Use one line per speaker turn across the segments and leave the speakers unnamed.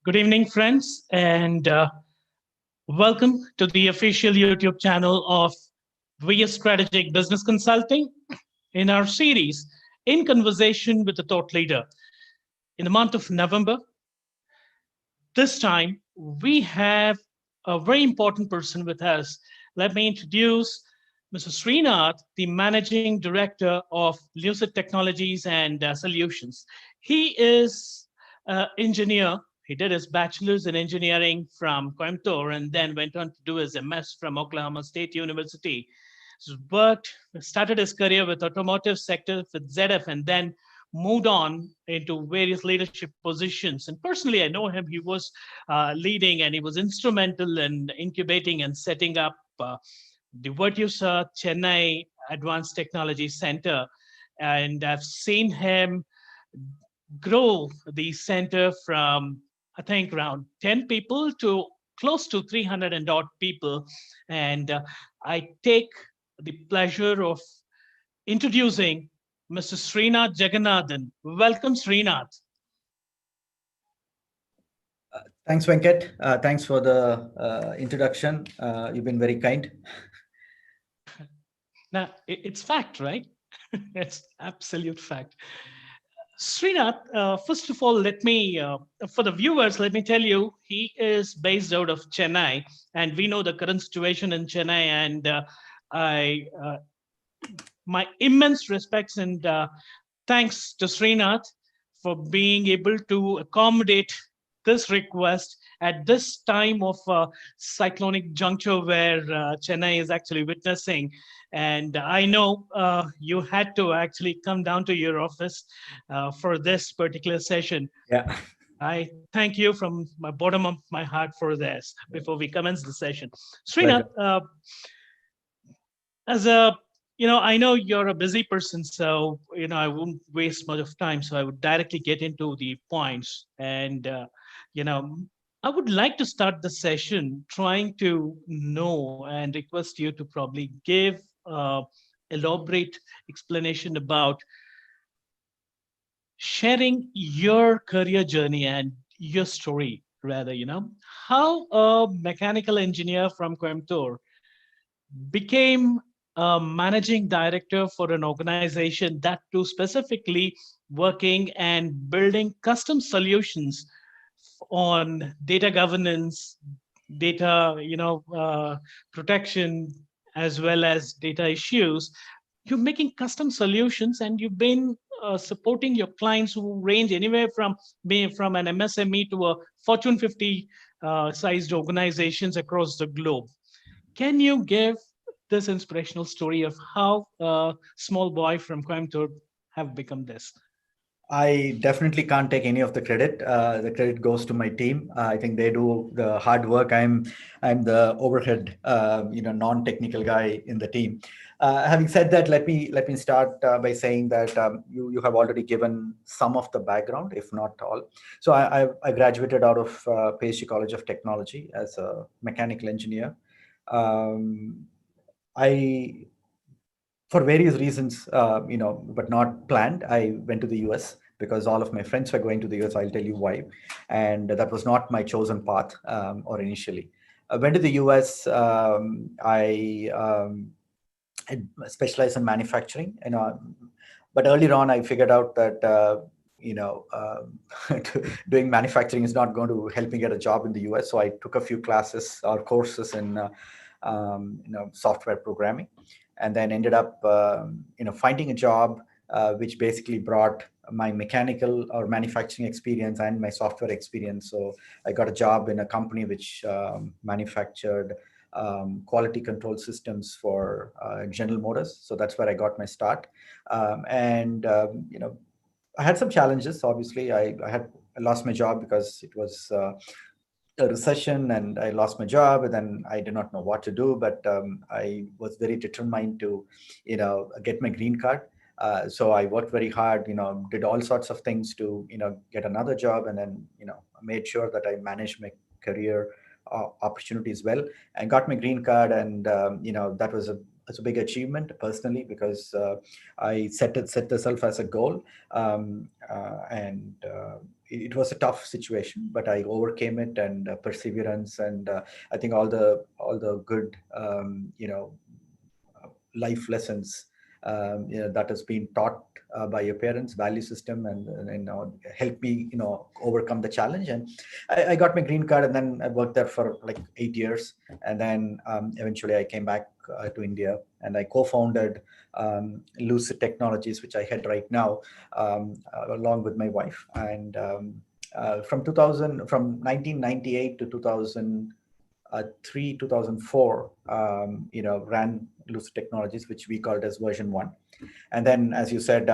Good evening, friends, and welcome to the official YouTube channel of VS Strategic Business Consulting in our series In Conversation with a Thought Leader. In the month of November, this time we have a very important person with us. Let me introduce Mr. Srinath, the Managing Director of Lucid Technologies and Solutions. He is an engineer. He did his bachelor's in engineering from Coimbatore and then went on to do his MS from Oklahoma State University. He's worked, started his career with automotive sector with ZF and then moved on into various leadership positions. And personally, I know him. He was leading and he was instrumental in incubating and setting up the Virtusa Chennai Advanced Technology Center. And I've seen him grow the center from, I think, around 10 people to close to 300 and odd people. And I take the pleasure of introducing Mr. Srinath Jagannathan. Welcome, Srinath.
Thanks, Venkat. Thanks for the introduction. You've been very kind.
Now, it's fact, right? It's absolute fact. Srinath, first of all, for the viewers, let me tell you, he is based out of Chennai, and we know the current situation in Chennai. And I, my immense respects and thanks to Srinath for being able to accommodate this request at this time of cyclonic juncture where Chennai is actually witnessing. And I know you had to actually come down to your office for this particular session.
Yeah.
I thank you from my bottom of my heart for this before we commence the session.
Pleasure.
Srinath, as a I know you're a busy person, so I won't waste much of time. So I would directly get into the points, and you know, I would like to start the session trying to know and request you to probably give elaborate explanation about sharing your career journey and your story. Rather, how a mechanical engineer from Coimbatore became a managing director for an organization that too specifically working and building custom solutions on data governance, data protection, as well as data issues. You're making custom solutions and you've been supporting your clients who range anywhere from being from an MSME to a Fortune 50 sized organizations across the globe. Can you give this inspirational story of how a small boy from Coimbatore have become this?
I definitely can't take any of the credit. The credit goes to my team. I think they do the hard work. I'm the overhead, non-technical guy in the team. Having said that, let me start by saying that you have already given some of the background, if not all. So I graduated out of PSG College of Technology as a mechanical engineer. Um, I For various reasons, but not planned, I went to the US because all of my friends were going to the US. I'll tell you why. And that was not my chosen path or initially. I went to the US. I specialized in manufacturing, but earlier on, I figured out that, doing manufacturing is not going to help me get a job in the US. So I took a few classes or courses in, software programming, and then ended up finding a job which basically brought my mechanical or manufacturing experience and my software experience. So I got a job in a company which manufactured quality control systems for General Motors. So that's where I got my start. I had some challenges. Obviously, I lost my job because it was a recession, and I lost my job, and then I did not know what to do. But I was very determined to, get my green card. So I worked very hard, did all sorts of things to, get another job, and then, made sure that I managed my career opportunities well, and got my green card. And that was a big achievement personally, because I set myself as a goal, and it was a tough situation, but I overcame it, and perseverance, and I think all the good life lessons that has been taught by your parents, value system, and help me overcome the challenge. And I got my green card, and then I worked there for like 8 years, and then eventually I came back to India, and I co-founded Lucid Technologies, which I head right now, along with my wife. And from 1998 to 2004, ran Lucid Technologies, which we called as version one. And then, as you said,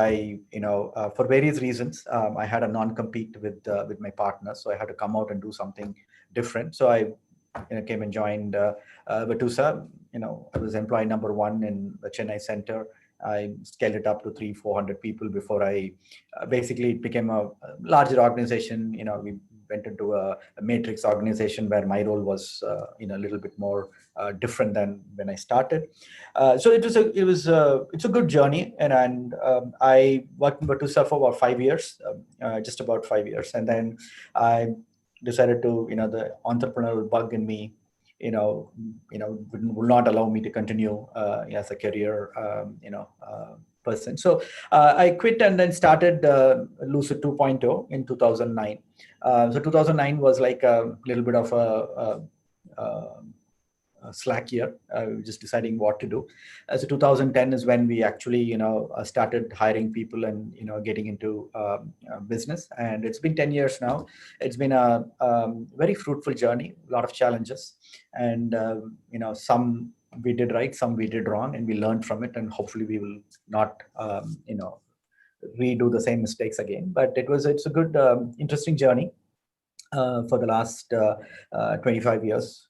for various reasons, I had a non-compete with my partner, so I had to come out and do something different. So I came and joined Vatusa. I was employee number one in the Chennai center. I scaled it up to 300-400 people before I basically it became a larger organization. We went into a matrix organization where my role was a little bit more different than when I started. So it's a good journey, and I worked in Vatusa for about 5 years, just about 5 years, and then I decided to the entrepreneurial bug in me will not allow me to continue as a career person. So I quit and then started Lucid 2.0 in 2009. So 2009 was like a little bit of a slack year, just deciding what to do. So 2010 is when we actually started hiring people and getting into business, and it's been 10 years now. It's been a very fruitful journey, a lot of challenges, and some we did right, some we did wrong, and we learned from it, and hopefully we will not redo the same mistakes again. But it's a good interesting journey for the last 25 years,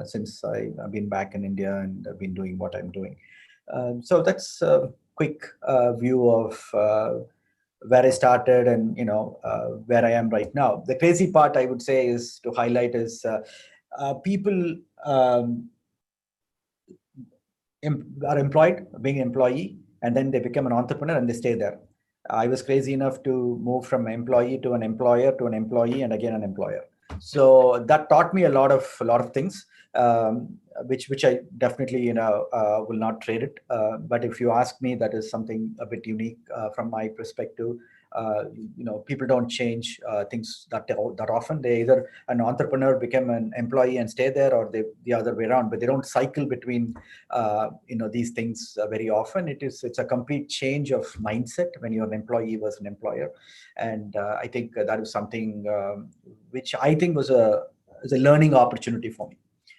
since I've been back in India and I've been doing what I'm doing. So that's a quick view of where I started and where I am right now. The crazy part I would say is to highlight is people are employed, being an employee, and then they become an entrepreneur and they stay there. I was crazy enough to move from employee to an employer to an employee and again an employer. So that taught me a lot of things, which I definitely will not trade it. But if you ask me, that is something a bit unique from my perspective. People don't change things that often. They either an entrepreneur become an employee and stay there, or the other way around. But they don't cycle between these things very often. It's a complete change of mindset when you're an employee versus an employer, and I think that is something which I think was a learning opportunity for me.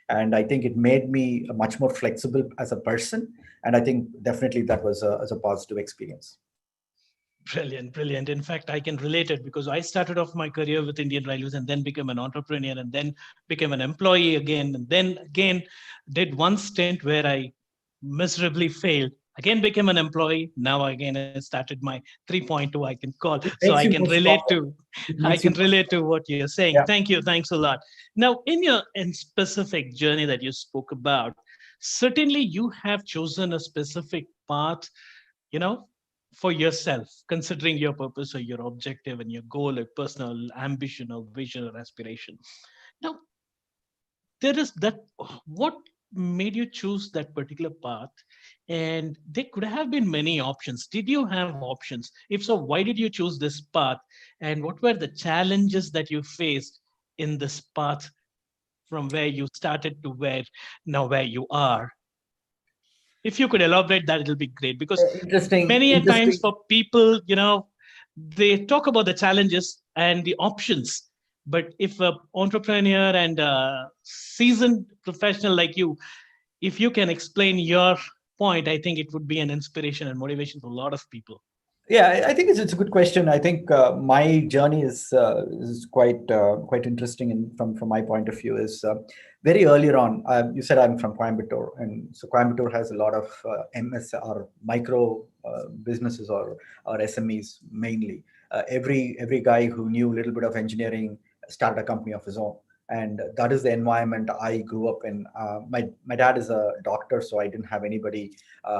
And I think it made me much more flexible as a person. And I think definitely that was as a positive experience.
Brilliant, brilliant. In fact, I can relate it because I started off my career with Indian Railways and then became an entrepreneur and then became an employee again. And then again, did one stint where I miserably failed. Again, became an employee. Now again, I started my 3.2, I can call.
It
So
makes
I
you
can
more
relate
stronger.
to,
It
I
makes you
can relate to what you're saying.
yeah.
Thank you. Thanks a lot. Now, in your specific journey that you spoke about, certainly you have chosen a specific path, you know, for yourself, considering your purpose or your objective and your goal, or personal ambition or vision or aspiration. Now, there is that. What made you choose that particular path? And there could have been many options. Did you have options? If so, why did you choose this path? And what were the challenges that you faced in this path from where you started to where you are? If you could elaborate that, it'll be great, because
Interesting,
many a times
interesting.
for people, they talk about the challenges and the options, but if a entrepreneur and a seasoned professional like you, if you can explain your point, I think it would be an inspiration and motivation for a lot of people.
Yeah, I think it's a good question. I think my journey is quite interesting, and from my point of view is very earlier on. You said I'm from Coimbatore, and so Coimbatore has a lot of MS or micro businesses or SMEs mainly. Every guy who knew a little bit of engineering started a company of his own. And that is the environment I grew up in. My dad is a doctor, so I didn't have anybody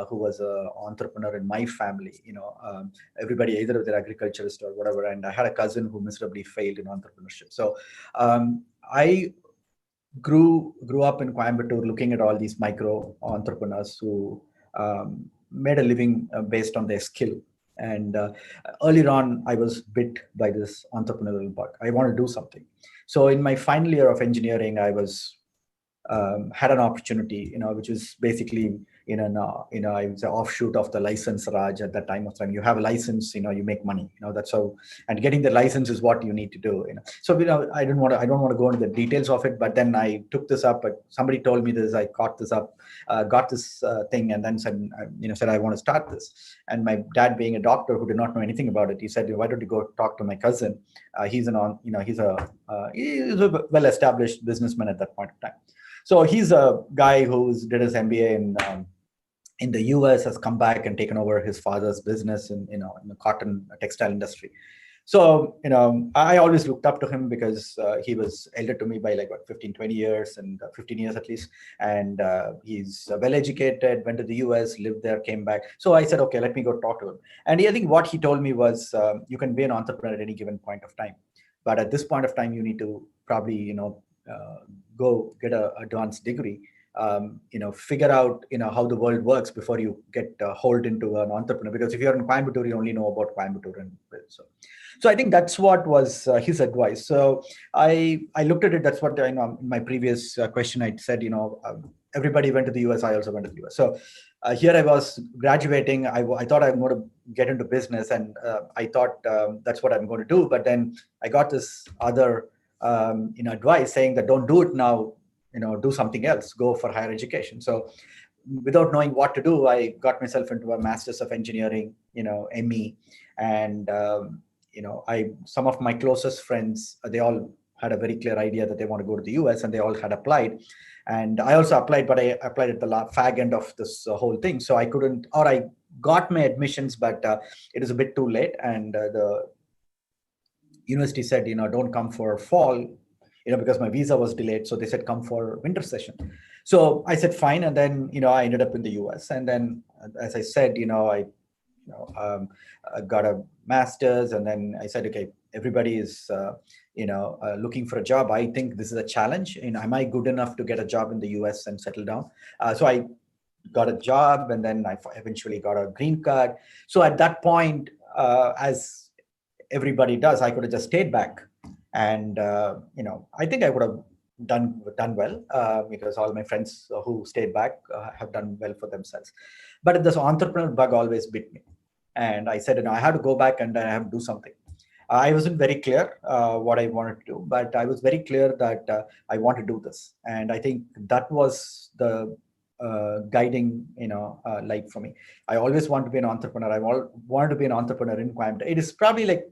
who was an entrepreneur in my family. Everybody either was an agriculturist or whatever. And I had a cousin who miserably failed in entrepreneurship. So I grew up in Coimbatore, looking at all these micro entrepreneurs who made a living based on their skill. And earlier on, I was bit by this entrepreneurial bug. I want to do something. So in my final year of engineering, I was had an opportunity, which was basically it's an offshoot of the license Raj at that time of time. You have a license, you make money, that's how, and getting the license is what you need to do. So I don't want to go into the details of it, but then I took this up. Somebody told me this, I caught this up, got this thing, and then said I want to start this. And my dad, being a doctor who did not know anything about it, he said, why don't you go talk to my cousin? He's he's a well-established businessman at that point of time. So he's a guy who's did his MBA in the US, has come back and taken over his father's business in the cotton textile industry. So I always looked up to him because he was elder to me by 15, 20 years, and 15 years at least. And he's well educated, went to the US, lived there, came back. So I said, okay, let me go talk to him. And I think what he told me was, you can be an entrepreneur at any given point of time, but at this point of time, you need to probably go get an advanced degree, figure out how the world works before you get hauled into an entrepreneur. Because if you're in Coimbatore, you only know about Coimbatore. And so I think that's what was his advice. So I looked at it. That's what in my previous question I said. Everybody went to the US. I also went to the US. So here I was graduating. I thought I'm going to get into business, and I thought that's what I'm going to do. But then I got this other advice saying that don't do it now, do something else, go for higher education. So without knowing what to do, I got myself into a master's of engineering, ME. And some of my closest friends, they all had a very clear idea that they want to go to the US, and they all had applied. And I also applied, but I applied at the fag end of this whole thing. So I couldn't, or I got my admissions, but it was a bit too late. And the university said, don't come for fall, because my visa was delayed. So they said, come for winter session. So I said, fine. And then, I ended up in the US. And then, as I said, I got a master's. And then I said, okay, everybody is, looking for a job. I think this is a challenge. Am I good enough to get a job in the US and settle down? So I got a job, and then I eventually got a green card. So at that point, as everybody does, I could have just stayed back, and I think I would have done well because all my friends who stayed back have done well for themselves. But this entrepreneur bug always bit me, and I said, I have to go back and I have to do something. I wasn't very clear what I wanted to do, but I was very clear that I want to do this, and I think that was the guiding light for me. I always want to be an entrepreneur. I wanted to be an entrepreneur in Coimbatore. It is probably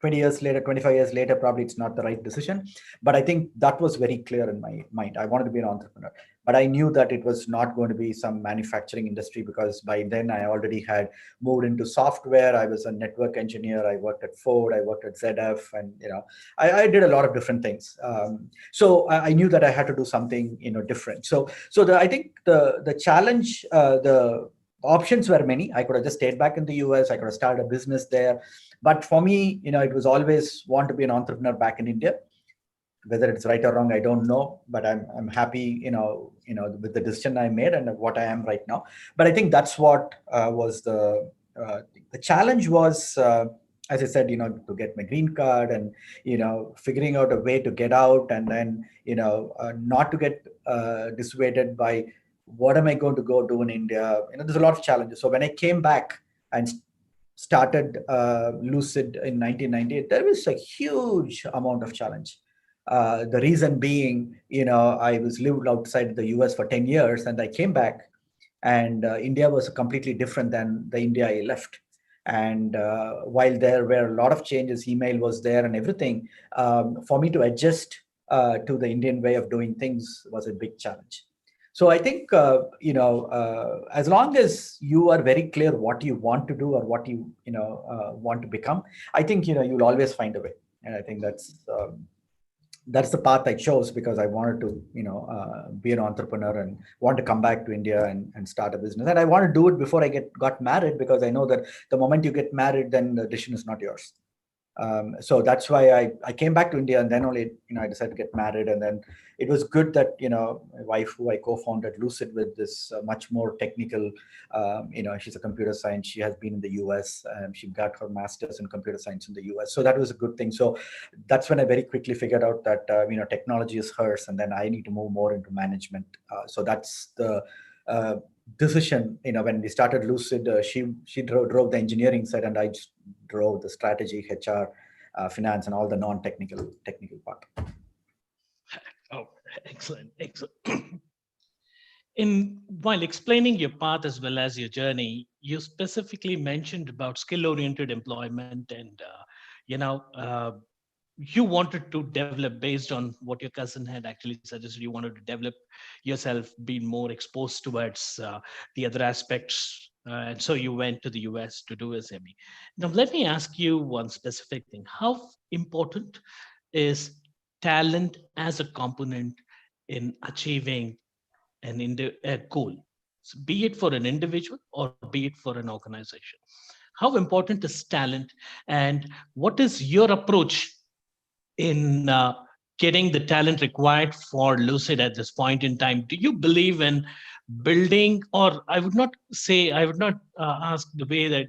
20 years later, 25 years later, probably it's not the right decision. But I think that was very clear in my mind. I wanted to be an entrepreneur. But I knew that it was not going to be some manufacturing industry, because by then I already had moved into software. I was a network engineer. I worked at Ford. I worked at ZF. And, I did a lot of different things. So I knew that I had to do something, different. So I think the challenge, the options were many. I could have just stayed back in the US. I could have started a business there. But for me, it was always want to be an entrepreneur back in India. Whether it's right or wrong, I don't know. But I'm happy, with the decision I made and what I am right now. But I think that's what was the challenge was, as I said, to get my green card and, figuring out a way to get out, and then, not to get dissuaded by what am I going to go do in India. There's a lot of challenges. So when I came back and started Lucid in 1998, there was a huge amount of challenge. The reason being, I was lived outside the US for 10 years, and I came back, and India was completely different than the India I left. And while there were a lot of changes, email was there and everything, for me to adjust to the Indian way of doing things was a big challenge. So I think, as long as you are very clear what you want to do or what you, want to become, I think, you'll always find a way. And I think that's that's the path I chose because I wanted to, be an entrepreneur and want to come back to India and start a business. And I want to do it before I got married because I know that the moment you get married, then the decision is not yours. So that's why I came back to India, and then only I decided to get married. And then it was good that my wife, who I co-founded Lucid with, is much more technical. She's a computer science. She has been in the US. She got her master's in computer science in the US. So that was a good thing. So that's when I very quickly figured out that technology is hers, and then I need to move more into management. So that's the uh, decision. When we started Lucid, she drove the engineering side, and I just drove the strategy, HR, finance, and all the non-technical technical part.
Oh, excellent, excellent. In while explaining your path as well as your journey, you specifically mentioned about skill-oriented employment, and you wanted to develop based on what your cousin had actually suggested. You wanted to develop yourself, being more exposed towards the other aspects, and so you went to the US to do a semi. Now, let me ask you one specific thing: how important is talent as a component in achieving a goal, so be it for an individual or be it for an organization? How important is talent, and what is your approach in getting the talent required for Lucid at this point in time? Do you believe in building, or I would not ask the way that,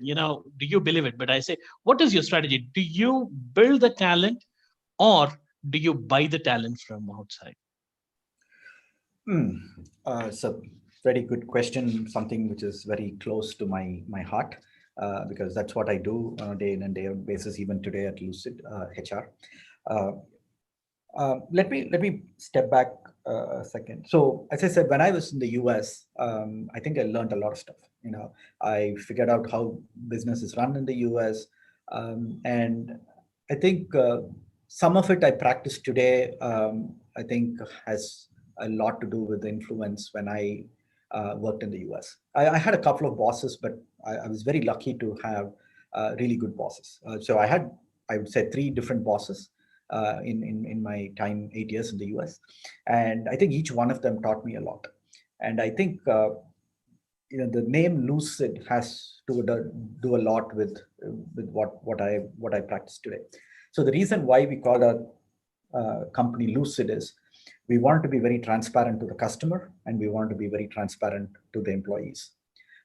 do you believe it, but I say, what is your strategy? Do you build the talent, or do you buy the talent from outside?
Hmm. It's a very good question, something which is very close to my heart, because that's what I do on a day in and day out basis, even today at Lucid HR. Uh, let me step back a second. So, as I said, when I was in the US, I think I learned a lot of stuff. I figured out how business is run in the US, and I think some of it I practice today. I think has a lot to do with the influence when I worked in the US. I had a couple of bosses, but I was very lucky to have really good bosses. So I had, I would say, three different bosses in my time 8 years in the US, and I think each one of them taught me a lot. And I think the name Lucid has to do a lot with what I practice today. So the reason why we call our company Lucid is we want to be very transparent to the customer, and we want to be very transparent to the employees,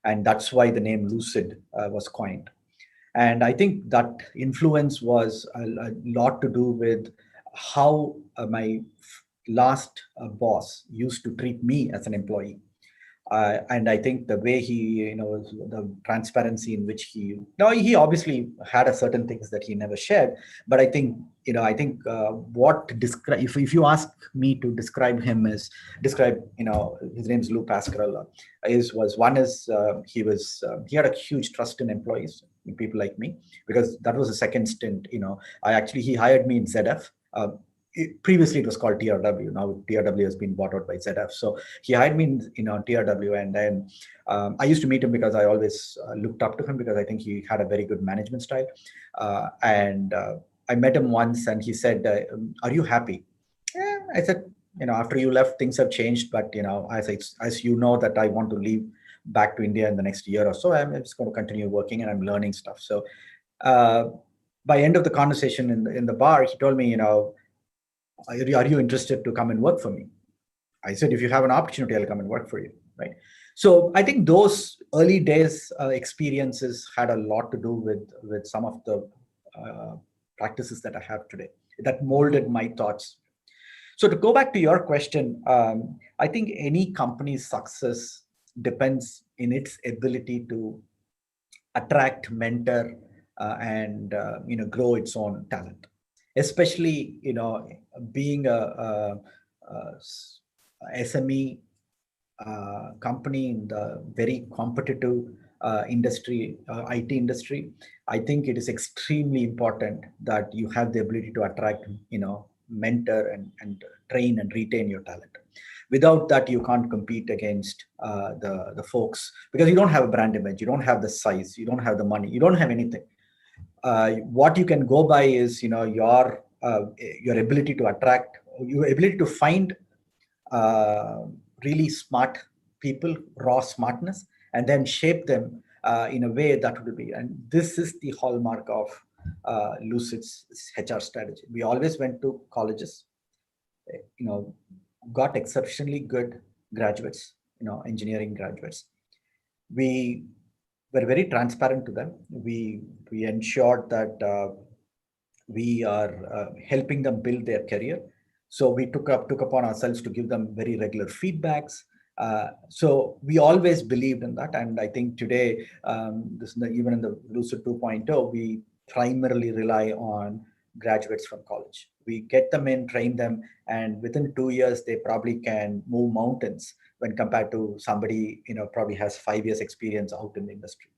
and that's why the name Lucid was coined. And I think that influence was a lot to do with how my last boss used to treat me as an employee. And I think the way he, the transparency in which he, now he obviously had a certain things that he never shared, but what describe, if you ask me to describe him as his name's Lou Pascarella, was one is he had a huge trust in employees, in people like me, because that was a second stint. He hired me in ZF. Previously it was called TRW. Now TRW has been bought out by ZF. So he hired me in TRW, and then I used to meet him because I always looked up to him because I think he had a very good management style. And I met him once, and he said, "Are you happy?" I said, "After you left, things have changed, but as you know that I want to leave back to India in the next year or so. I'm just going to continue working, and I'm learning stuff." So uh, by end of the conversation in the bar, he told me, are you interested to come and work for me? I said, if you have an opportunity, I'll come and work for you. Right. So I think those early days experiences had a lot to do with some of the practices that I have today that molded my thoughts. So to go back to your question, I think any company's success depends in its ability to attract, mentor, and grow its own talent. Especially being a SME company in the very competitive industry, IT industry, I think it is extremely important that you have the ability to attract, mentor and train and retain your talent. Without that, you can't compete against the folks, because you don't have a brand image, you don't have the size, you don't have the money, you don't have anything. What you can go by is your ability to attract, your ability to find uh, really smart people, raw smartness, and then shape them in a way that would be. And this is the hallmark of Lucid's HR strategy. We always went to colleges, you know, got exceptionally good graduates, engineering graduates. We were very transparent to them. We ensured that we are helping them build their career. So we took upon ourselves to give them very regular feedbacks. So we always believed in that, and I think today, even in the Lucid 2.0, we primarily rely on graduates from college. We get them in, train them, and within 2 years they probably can move mountains when compared to somebody probably has 5 years experience out in the industry.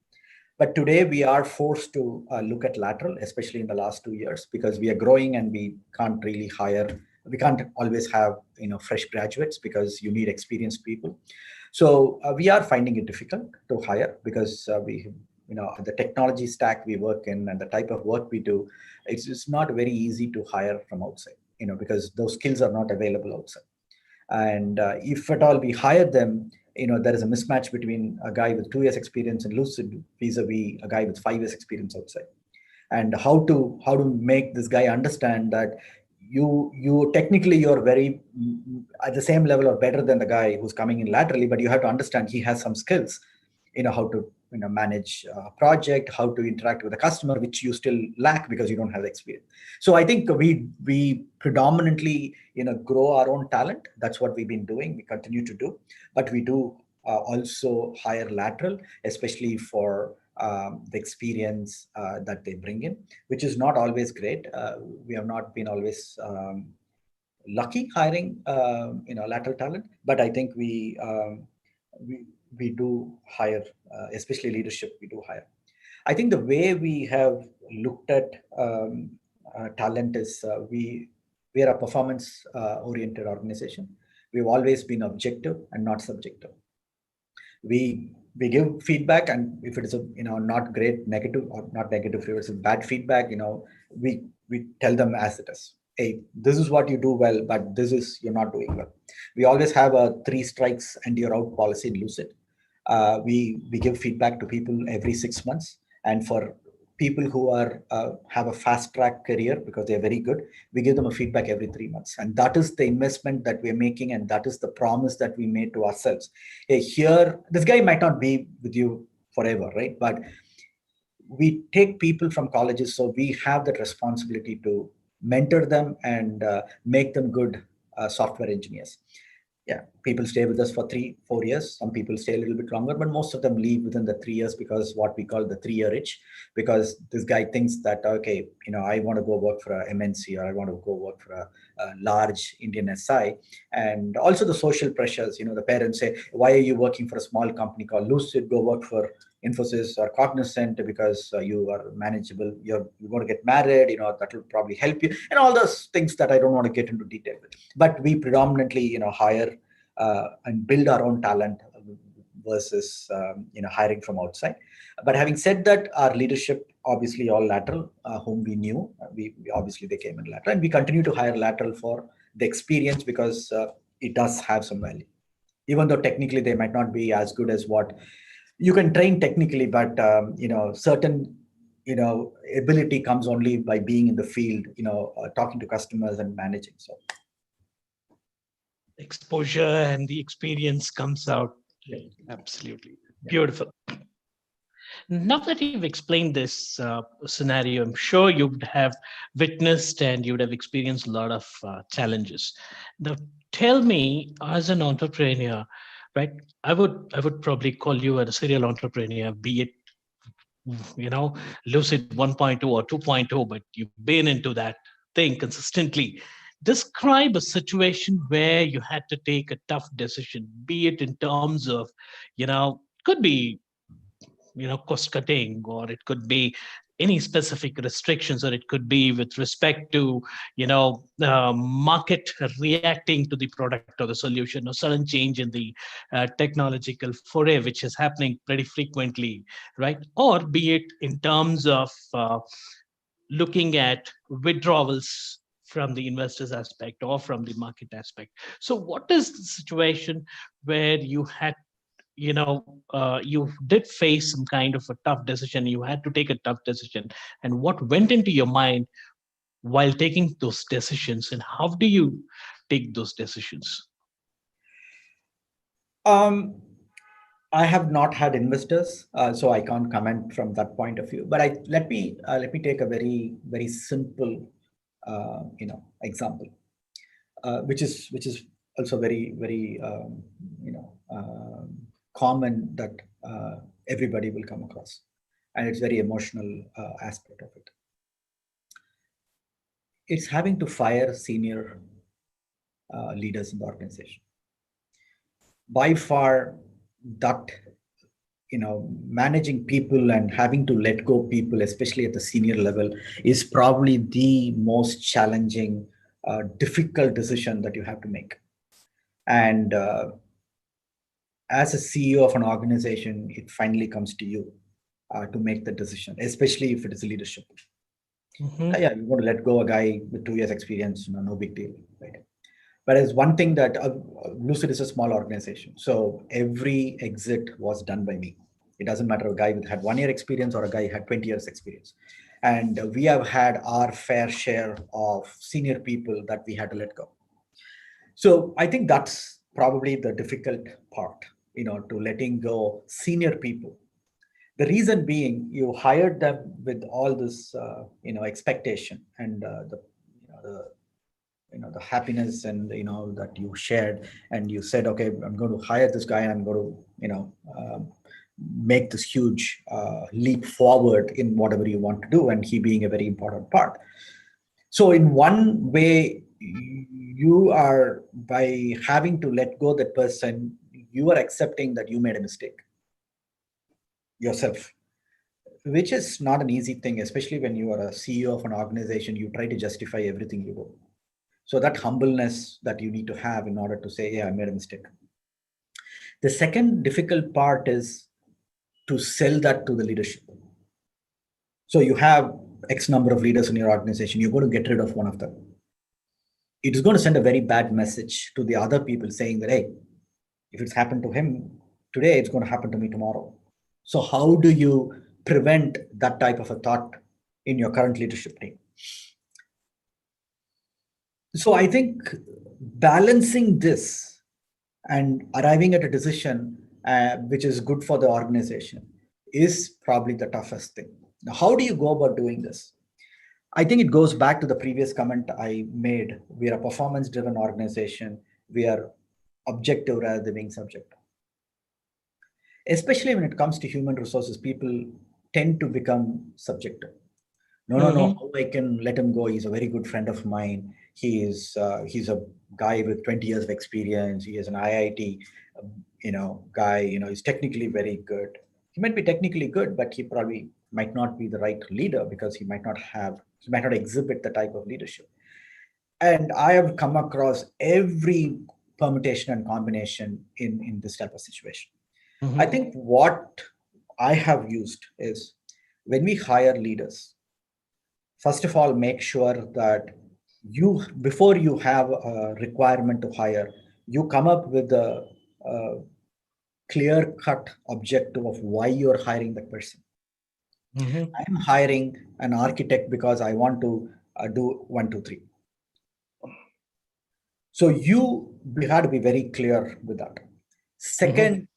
But today we are forced to look at lateral, especially in the last 2 years, because we are growing and we can't really hire. We can't always have fresh graduates because you need experienced people. So we are finding it difficult to hire because we, the technology stack we work in and the type of work we do, it's not very easy to hire from outside. Because those skills are not available outside. And if at all we hire them, there is a mismatch between a guy with 2 years experience in Lucid vis-a-vis a guy with 5 years experience outside. And how to make this guy understand that you technically you're very at the same level or better than the guy who's coming in laterally, but you have to understand he has some skills, how to manage a project, how to interact with a customer, which you still lack because you don't have the experience. So I think we predominantly grow our own talent. That's what we've been doing. We continue to do, but we do also hire lateral, especially for the experience that they bring in, which is not always great. We have not been always lucky hiring lateral talent, but I think we we do hire, especially leadership. We do hire. I think the way we have looked at talent is we are a performance oriented organization. We've always been objective and not subjective. We give feedback, and if it is a not great negative or not negative, if it's a bad feedback, we tell them as it is. Hey, this is what you do well, but this is you're not doing well. We always have a 3 strikes and you're out policy in Lucid. We give feedback to people every 6 months, and for people who are have a fast track career because they're very good, we give them a feedback every 3 months, and that is the investment that we're making, and that is the promise that we made to ourselves. Hey, here this guy might not be with you forever, right? But we take people from colleges, so we have that responsibility to mentor them and make them good software engineers. Yeah, people stay with us for 3-4 years. Some people stay a little bit longer, but most of them leave within the 3 years because what we call the 3-year itch, because this guy thinks that, okay, I want to go work for a MNC, or I want to go work for a large Indian SI. And also the social pressures, the parents say, why are you working for a small company called Lucid? Go work for Infosys or Cognizant because you are manageable. You're going to get married, that will probably help you, and all those things that I don't want to get into detail with. But we predominantly, hire and build our own talent versus hiring from outside. But having said that, our leadership obviously all lateral, whom we knew. We obviously they came in lateral, and we continue to hire lateral for the experience because it does have some value, even though technically they might not be as good as what you can train technically, but certain ability comes only by being in the field, talking to customers and managing. So
Exposure and the experience comes out. Absolutely.
yeah.
Beautiful. Now that you've explained this scenario, I'm sure you would have witnessed and you would have experienced a lot of challenges. Now, tell me, as an entrepreneur, right? I would probably call you a serial entrepreneur, be it Lucid 1.2 or 2.0, but you've been into that thing consistently. Describe a situation where you had to take a tough decision, be it in terms of, could be cost cutting, or it could be any specific restrictions, or it could be with respect to market reacting to the product or the solution, or sudden change in the technological foray which is happening pretty frequently, right? Or be it in terms of looking at withdrawals from the investors aspect or from the market aspect. So what is the situation where you had, you did face some kind of a tough decision, you had to take a tough decision, and what went into your mind while taking those decisions, and how do you take those decisions?
Um, I have not had investors, so I can't comment from that point of view. But let me take a very simple, example, which is also very common that everybody will come across, and it's very emotional aspect of it. It's having to fire senior leaders in the organization. By far, that managing people and having to let go people, especially at the senior level, is probably the most challenging, difficult decision that you have to make. And as a CEO of an organization, it finally comes to you to make the decision, especially if it is leadership.
Mm-hmm.
Yeah, you want to let go a guy with 2 years experience, no big deal, right? But there's one thing that Lucid is a small organization, so every exit was done by me. It doesn't matter a guy had 1 year experience or a guy had 20 years experience, and we have had our fair share of senior people that we had to let go. So I think that's probably the difficult part, to letting go senior people. The reason being, you hired them with all this, expectation and the happiness and that you shared, and you said, okay, I'm going to hire this guy and I'm going to make this huge leap forward in whatever you want to do, and he being a very important part. So in one way, you are, by having to let go that person, you are accepting that you made a mistake yourself, which is not an easy thing, especially when you are a CEO of an organization. You try to justify everything you do. So that humbleness that you need to have in order to say, yeah, I made a mistake. The second difficult part is to sell that to the leadership. So you have X number of leaders in your organization, you're going to get rid of one of them. It is going to send a very bad message to the other people saying that, hey, if it's happened to him today, it's going to happen to me tomorrow. So how do you prevent that type of a thought in your current leadership team? So I think balancing this and arriving at a decision which is good for the organization is probably the toughest thing. Now, how do you go about doing this? I think it goes back to the previous comment I made. We are a performance driven organization. We are objective rather than being subjective. Especially when it comes to human resources, people tend to become subjective. No,
Mm-hmm.
how I can let him go? He's a very good friend of mine. He's a guy with 20 years of experience. He is an IIT, guy. He's technically very good. He might be technically good, but he probably might not be the right leader because he might not exhibit the type of leadership. And I have come across every permutation and combination in this type of situation. I
Mm-hmm.
think what I have used is, when we hire leaders, first of all, make sure that before you have a requirement to hire, you come up with a clear cut objective of why you're hiring that person.
Mm-hmm.
I'm hiring an architect because I want to do one, two, three. So we had to be very clear with that.
Mm-hmm.
Second,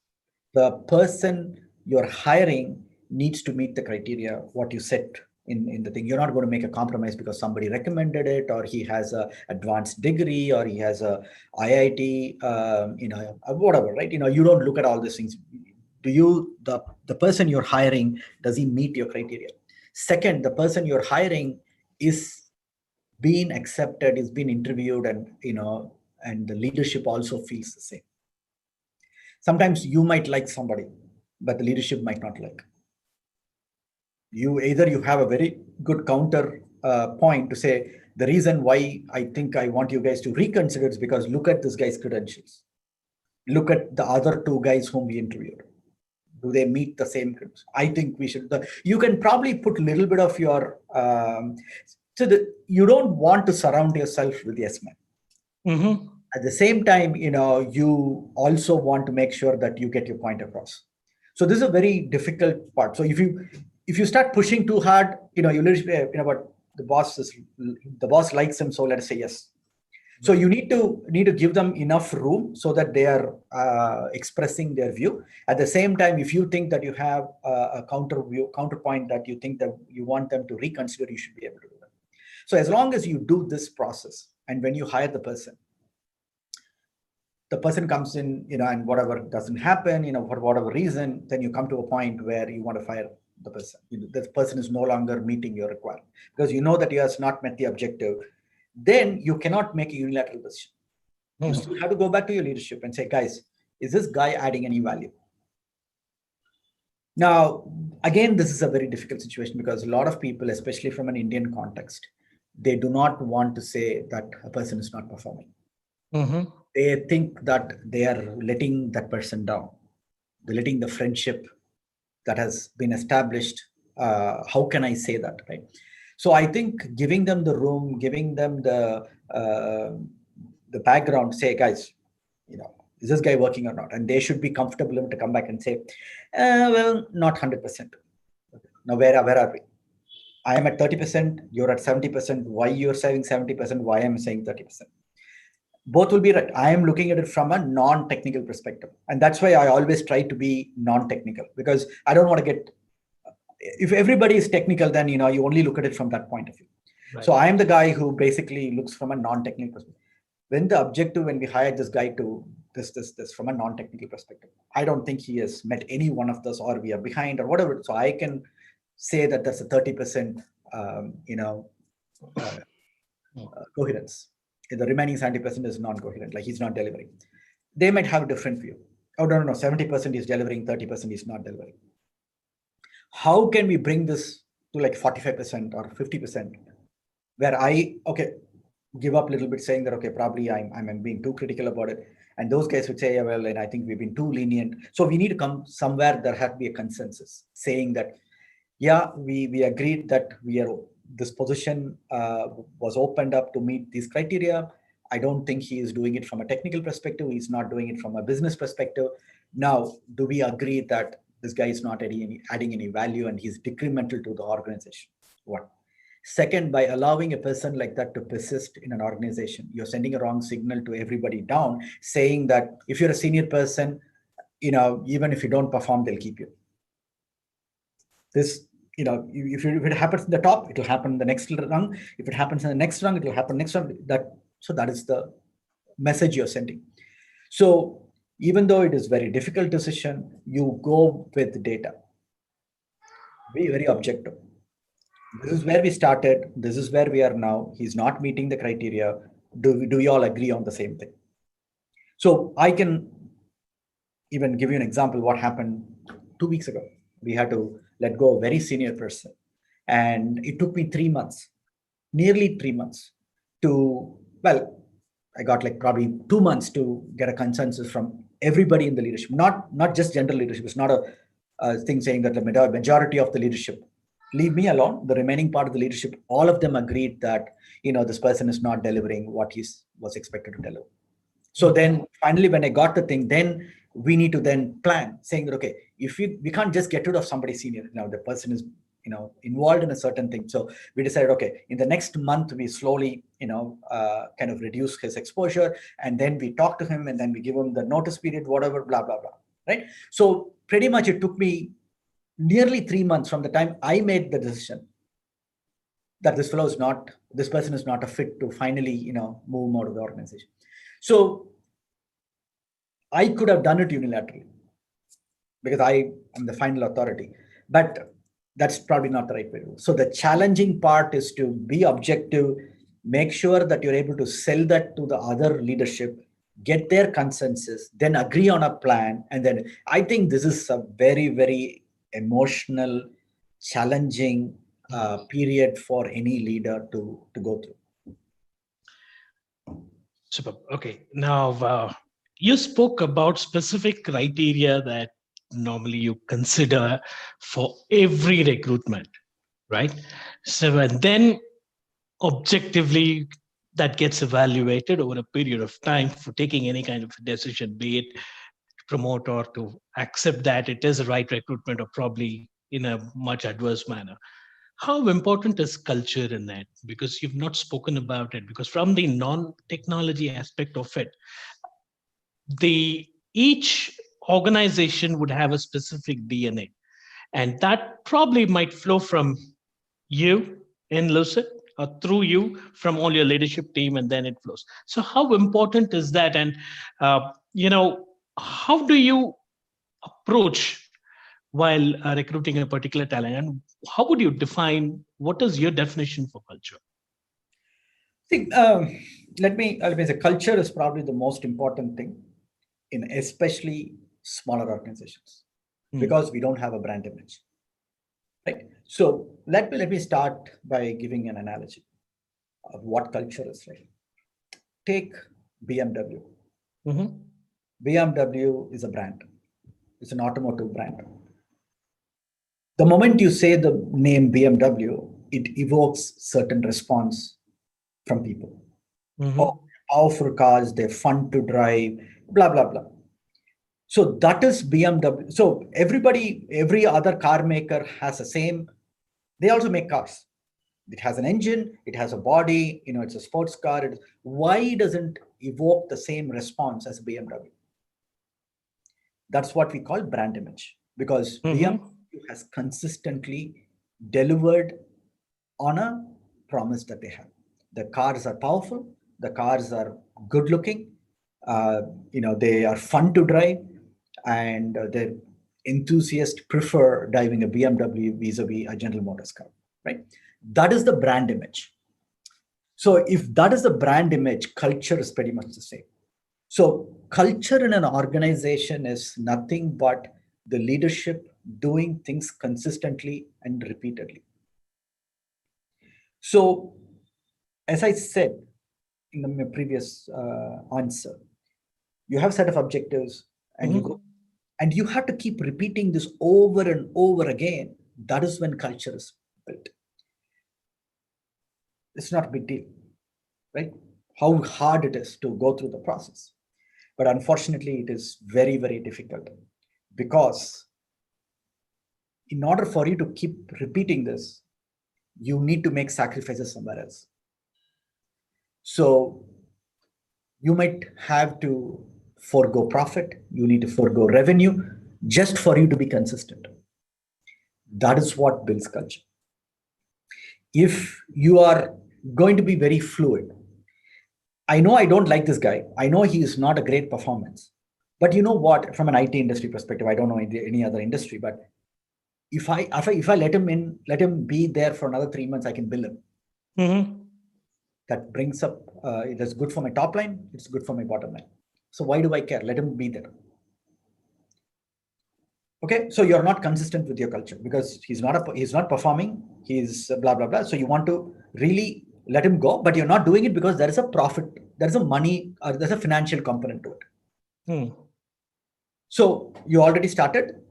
the person you're hiring needs to meet the criteria what you set in the thing. You're not going to make a compromise because somebody recommended it, or he has a advanced degree, or he has a IIT, whatever, right? You don't look at all these things. The person you're hiring, does he meet your criteria? Second, the person you're hiring is being accepted, is being interviewed, and the leadership also feels the same. Sometimes you might like somebody, but the leadership might not like. You have a very good counter point to say, the reason why I think I want you guys to reconsider is because look at this guy's credentials. Look at the other two guys whom we interviewed. Do they meet the same credentials? I think we should. You can probably put a little bit of your So you don't want to surround yourself with yes men.
Mm-hmm.
At the same time, you also want to make sure that you get your point across. So this is a very difficult part. So if you start pushing too hard, you literally, but the boss likes him, so let us say yes. So you need to give them enough room so that they are expressing their view. At the same time, if you think that you have a counterpoint that you think that you want them to reconsider, you should be able to do that. So as long as you do this process, and when you hire the person comes in, and whatever doesn't happen, for whatever reason, then you come to a point where you want to fire the person. The person is no longer meeting your requirement because you know that he has not met the objective. Then you cannot make a unilateral decision. You still have to go back to your leadership and say, guys, is this guy adding any value? Now, again, this is a very difficult situation because a lot of people, especially from an Indian context, they do not want to say that a person is not performing.
Mm-hmm.
They think that they are letting that person down. They're letting the friendship that has been established. How can I say that, right? So I think giving them the room, giving them the background, say, guys, is this guy working or not? And they should be comfortable enough to come back and say, well, not 100%. Now, where are we? I am at 30%, you're at 70%. Why you're saying 70%? Why I'm saying 30%? Both will be right. I am looking at it from a non-technical perspective. And that's why I always try to be non-technical, because I don't want to get, if everybody is technical, then, you only look at it from that point of view. Right. So I am the guy who basically looks from a non-technical perspective. When we hired this guy to this from a non-technical perspective, I don't think he has met any one of those, or we are behind or whatever. So I can say that that's a 30%, coherence. The remaining 70% is non-coherent, like he's not delivering. They might have a different view. Oh, no, 70% is delivering, 30% is not delivering. How can we bring this to like 45% or 50%, where give up a little bit, saying that, okay, probably I'm being too critical about it. And those guys would say, yeah, well, and I think we've been too lenient. So we need to come somewhere there has to be a consensus saying that, yeah, we agreed that this position was opened up to meet these criteria. I don't think he is doing it from a technical perspective. He's not doing it from a business perspective. Now, do we agree that this guy is not adding any value and he's decremental to the organization? One. Second, by allowing a person like that to persist in an organization, you're sending a wrong signal to everybody down, saying that if you're a senior person, even if you don't perform, they'll keep you. This, if it happens in the top, it will happen in the next rung. If it happens in the next rung, it will happen next rung. So that is the message you're sending. So even though it is very difficult decision, you go with data. Be very objective. This is where we started. This is where we are now. He's not meeting the criteria. Do we all agree on the same thing? So I can even give you an example. What happened 2 weeks ago? We had to let go a very senior person. And it took me 3 months, nearly 3 months I got like probably 2 months to get a consensus from everybody in the leadership, not just general leadership. It's not a thing saying that the majority of the leadership leave me alone. The remaining part of the leadership, all of them agreed that, this person is not delivering what he was expected to deliver. So then finally, when I got the thing, then we need to then plan, saying that, okay, if we can't just get rid of somebody senior, the person is, involved in a certain thing. So we decided, okay, in the next month, we slowly, kind of reduce his exposure. And then we talk to him and then we give him the notice period, whatever, blah, blah, blah. Right. So pretty much it took me nearly 3 months from the time I made the decision that this person is not a fit to finally, move him out of the organization. So I could have done it unilaterally because I am the final authority, but that's probably not the right way to do. So the challenging part is to be objective, make sure that you're able to sell that to the other leadership, get their consensus, then agree on a plan. And then I think this is a very, very emotional, challenging period for any leader to go through.
Super. Okay. Now, you spoke about specific criteria that normally you consider for every recruitment, right? So and then objectively that gets evaluated over a period of time for taking any kind of a decision, be it to promote or to accept that it is a right recruitment or probably in a much adverse manner. How important is culture in that? Because you've not spoken about it. Because from the non-technology aspect of it, the each organization would have a specific DNA, and that probably might flow from you in Lucid or through you from all your leadership team, and then it flows. So, how important is that? And how do you approach while recruiting a particular talent, and how would you define what is your definition for culture?
See, let me say culture is probably the most important thing in especially smaller organizations
Hmm.
because we don't have a brand image, right? So let me start by giving an analogy of what culture is like. Take BMW.
Mm-hmm.
BMW is a brand. It's an automotive brand. The moment you say the name BMW, it evokes certain response from people. Oh,
Mm-hmm.
powerful cars, they're fun to drive, blah, blah, blah. So that is BMW. So everybody, every other car maker has the same, they also make cars. It has an engine, it has a body, it's a sports car. Why doesn't evoke the same response as BMW? That's what we call brand image because
Mm-hmm.
BMW has consistently delivered on a promise that they have. The cars are powerful, the cars are good looking, they are fun to drive, and the enthusiasts prefer driving a BMW vis-a-vis a General Motors car, right? That is the brand image. So if that is the brand image, culture is pretty much the same. So culture in an organization is nothing but the leadership doing things consistently and repeatedly. So as I said in the previous answer, you have a set of objectives and you go
Mm-hmm.
and you have to keep repeating this over and over again. That is when culture is built. It's not a big deal, right? How hard it is to go through the process. But unfortunately, it is very, very difficult because in order for you to keep repeating this, you need to make sacrifices somewhere else. So you might have to forego profit, you need to forego revenue just for you to be consistent. That is what builds culture. If you are going to be very fluid, I know I don't like this guy, I know he is not a great performance, but you know what, from an IT industry perspective, I don't know any other industry, but if I let him in, let him be there for another 3 months, I can bill him.
Mm-hmm.
That brings up, it is good for my top line, it's good for my bottom line. So why do I care? Let him be there. Okay, so you're not consistent with your culture because he's not performing, he's blah blah blah. So you want to really let him go, but you're not doing it because there is a profit, there's a money, or there's a financial component to it.
Hmm.
So you already started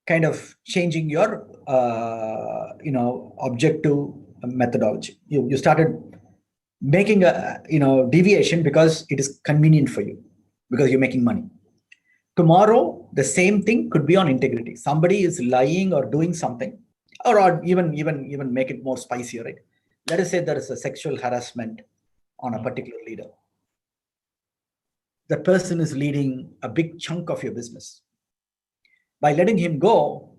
kind of changing your objective methodology. You started making a deviation because it is convenient for you because you're making money. Tomorrow the same thing could be on integrity. Somebody is lying or doing something, or even make it more spicier, right? Let us say there is a sexual harassment on a particular leader. That person is leading a big chunk of your business. By letting him go,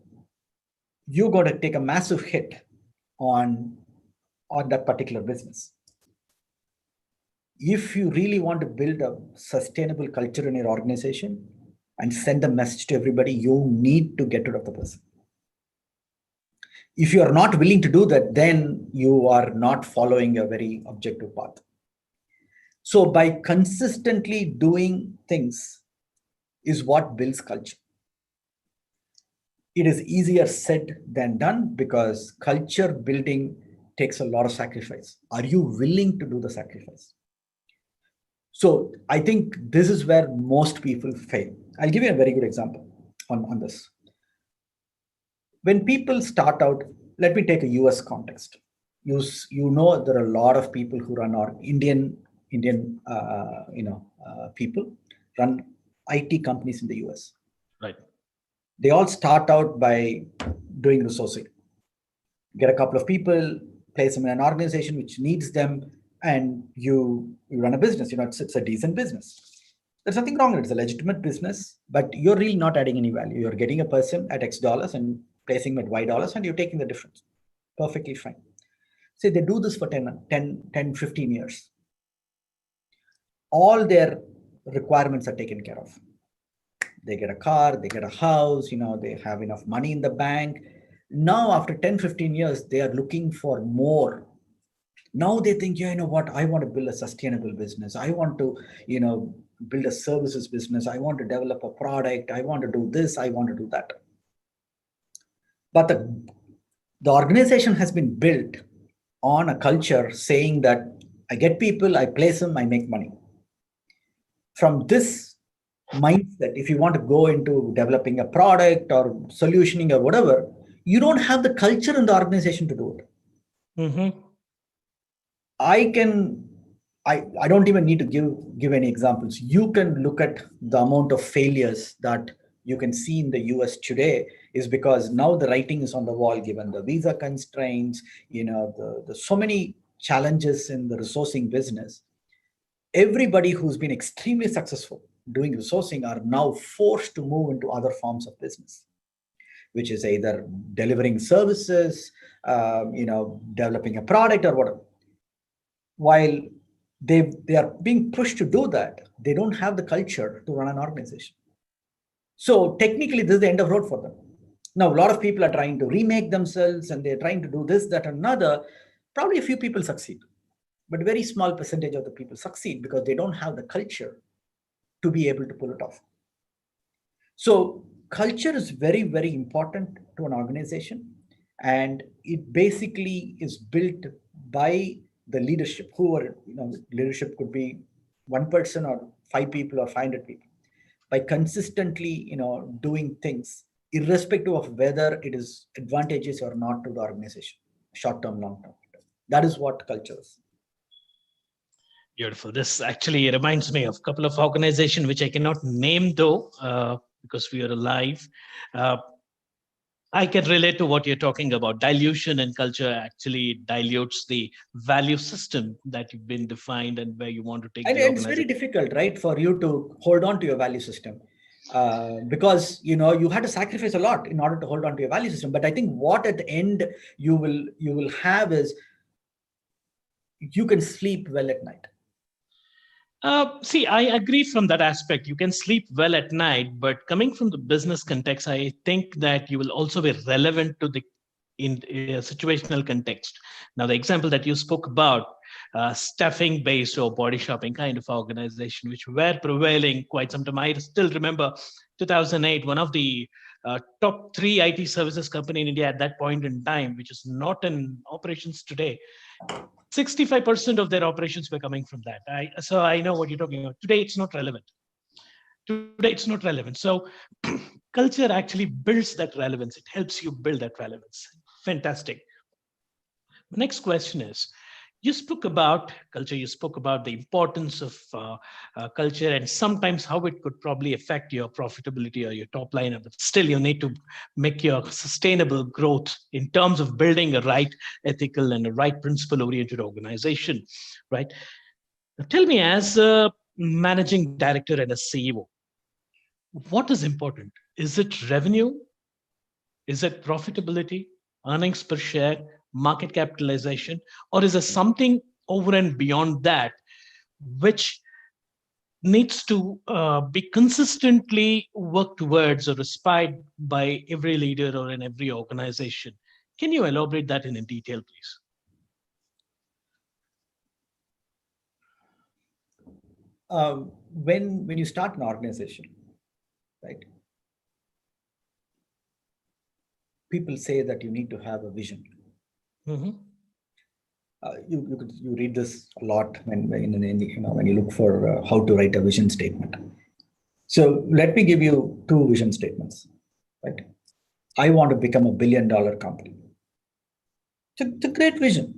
you got to take a massive hit on that particular business. If you really want to build a sustainable culture in your organization and send a message to everybody, you need to get rid of the person. If you are not willing to do that, then you are not following a very objective path. So by consistently doing things is what builds culture. It is easier said than done because culture building takes a lot of sacrifice. Are you willing to do the sacrifice? So I think this is where most people fail. I'll give you a very good example on this. When people start out, let me take a US context. you know there are a lot of people who run our Indian people run IT companies in the US.
Right.
They all start out by doing resourcing, get a couple of people, place them in an organization which needs them, and you run a business. It's a decent business. There's nothing wrong with it. It's a legitimate business, but you're really not adding any value. You're getting a person at X dollars and placing them at Y dollars, and you're taking the difference. Perfectly fine. Say they do this for 15 years. All their requirements are taken care of. They get a car, they get a house, they have enough money in the bank. Now, after 10, 15 years, they are looking for more. Now they think, yeah, you know what, I want to build a sustainable business. I want to, build a services business. I want to develop a product. I want to do this. I want to do that. But the organization has been built on a culture saying that I get people, I place them, I make money. From this mindset, if you want to go into developing a product or solutioning or whatever, you don't have the culture in the organization to do it.
Mm-hmm.
I don't even need to give any examples. You can look at the amount of failures that you can see in the US today is because now the writing is on the wall, given the visa constraints, the so many challenges in the resourcing business. Everybody who's been extremely successful doing resourcing are now forced to move into other forms of business, which is either delivering services, developing a product or whatever. While they are being pushed to do that, they don't have the culture to run an organization. So technically, this is the end of road for them. Now, a lot of people are trying to remake themselves and they're trying to do this, that, another. Probably a few people succeed, but a very small percentage of the people succeed because they don't have the culture to be able to pull it off. So culture is very, very important to an organization, and it basically is built by the leadership. Who are, leadership could be one person or 5 people or 500 people. By consistently, doing things, irrespective of whether it is advantageous or not to the organization, short term, long term. That is what culture is.
Beautiful. This actually reminds me of a couple of organizations which I cannot name though, because we are alive. Uh, I can relate to what you're talking about. Dilution in culture actually dilutes the value system that you've been defined and where you want to take
And
the
it's very
organization.
difficult, right, for you to hold on to your value system, because you had to sacrifice a lot in order to hold on to your value system. But I think what at the end you will have is you can sleep well at night.
See, I agree from that aspect. You can sleep well at night, but coming from the business context, I think that you will also be relevant to the in a situational context. Now, the example that you spoke about, staffing based or body shopping kind of organization, which were prevailing quite some time. I still remember 2008, one of the top three IT services company in India at that point in time, which is not in operations today. 65% of their operations were coming from that. So I know what you're talking about. Today, it's not relevant. Today, it's not relevant. So culture actually builds that relevance. It helps you build that relevance. Fantastic. The next question is, you spoke about culture, you spoke about the importance of culture and sometimes how it could probably affect your profitability or your top line, but still you need to make your sustainable growth in terms of building a right ethical and a right principle oriented organization, right? Now, tell me, as a managing director and a CEO, what is important? Is it revenue? Is it profitability, earnings per share, market capitalization, or is there something over and beyond that which needs to be consistently worked towards or aspired by every leader or in every organization? Can you elaborate that in detail, please?
When you start an organization, right? People say that you need to have a vision.
Mm-hmm.
You read this a lot when you look for how to write a vision statement. So let me give you two vision statements. Right, I want to become $1 billion company. It's a great vision.